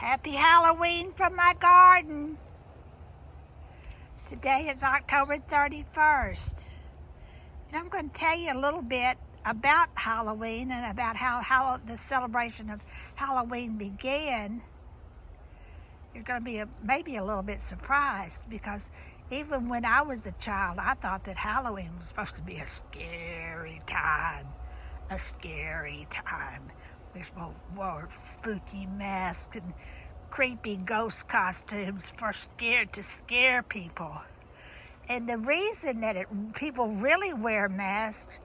Happy Halloween from my garden. Today is October 31st. And I'm going to tell you a little bit about Halloween and about how the celebration of Halloween began. You're going to be maybe a little bit surprised because even when I was a child, I thought that Halloween was supposed to be a scary time. A scary time. We wore spooky masks and creepy ghost costumes to scare people. And the reason that people really wear masks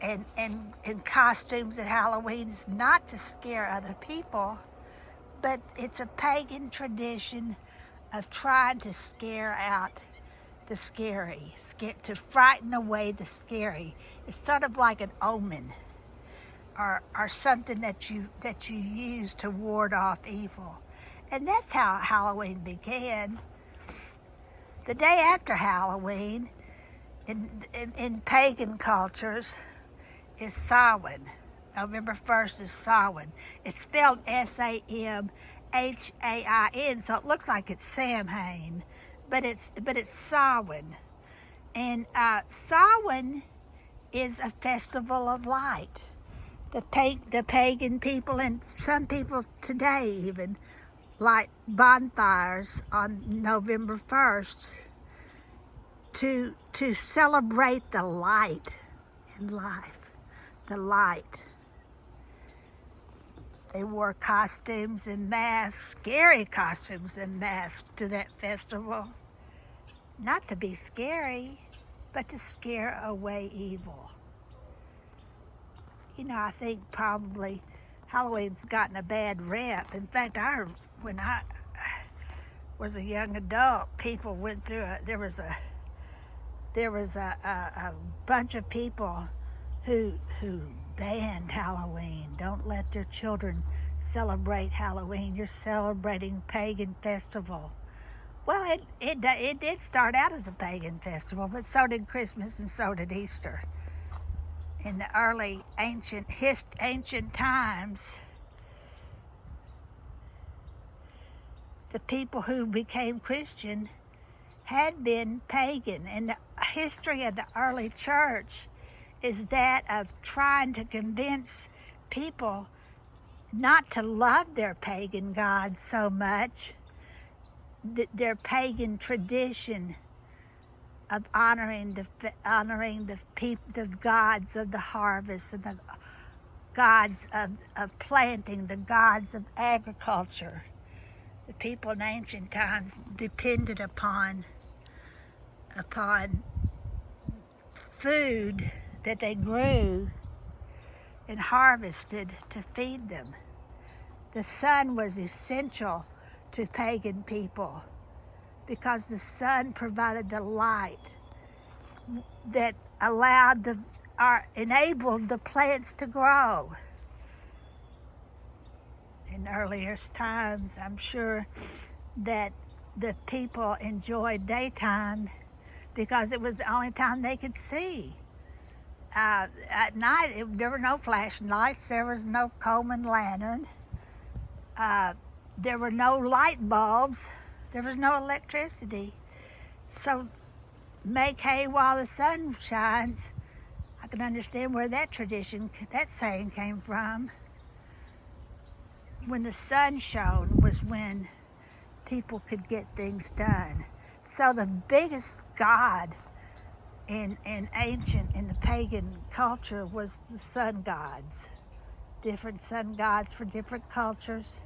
and costumes at Halloween is not to scare other people, but it's a pagan tradition of trying to scare out the scary, to frighten away the scary. It's sort of like an omen. Or something that you use to ward off evil. And that's how Halloween began. The day after Halloween, in pagan cultures, is Samhain. November 1st is Samhain. It's spelled Samhain, so it looks like it's Samhain, but it's Samhain. And Samhain is a festival of light. The pagan people and some people today even light bonfires on November 1st to celebrate the light in life, the light. They wore costumes and masks, scary costumes and masks to that festival. Not to be scary, but to scare away evil. You know, I think probably Halloween's gotten a bad rep. In fact, when I was a young adult, people went through there was a bunch of people who banned Halloween. Don't let their children celebrate Halloween. You're celebrating Pagan Festival. Well, it did start out as a pagan festival, but so did Christmas and so did Easter. In the early ancient times, the people who became Christian had been pagan. And the history of the early church is that of trying to convince people not to love their pagan gods so much, their pagan tradition of honoring the gods of the harvest and the gods of planting, the gods of agriculture. The people in ancient times depended upon food that they grew and harvested to feed them. The sun was essential to pagan people because the sun provided the light that enabled the plants to grow. In earlier times, I'm sure that the people enjoyed daytime because it was the only time they could see. At night, there were no flashing lights, there was no Coleman lantern, there were no light bulbs, there was no electricity. So make hay while the sun shines. I can understand where that saying came from. When the sun shone was when people could get things done. So the biggest god in the pagan culture was the sun gods. Different sun gods for different cultures.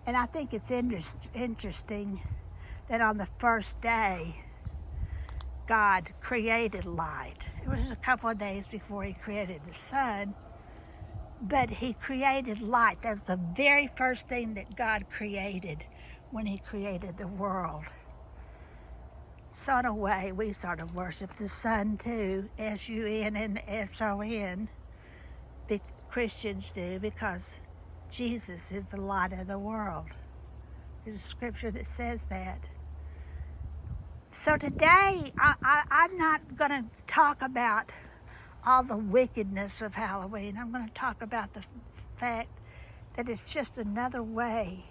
And I think it's interesting that on the first day, God created light. It was a couple of days before he created the sun, but he created light. That was the very first thing that God created when he created the world. So in a way, we sort of worship the sun too, S-U-N and S-O-N. Christians do, because Jesus is the light of the world. There's a scripture that says that. So today, I'm not going to talk about all the wickedness of Halloween. I'm going to talk about the fact that it's just another way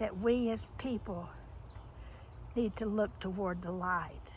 that we as people need to look toward the light.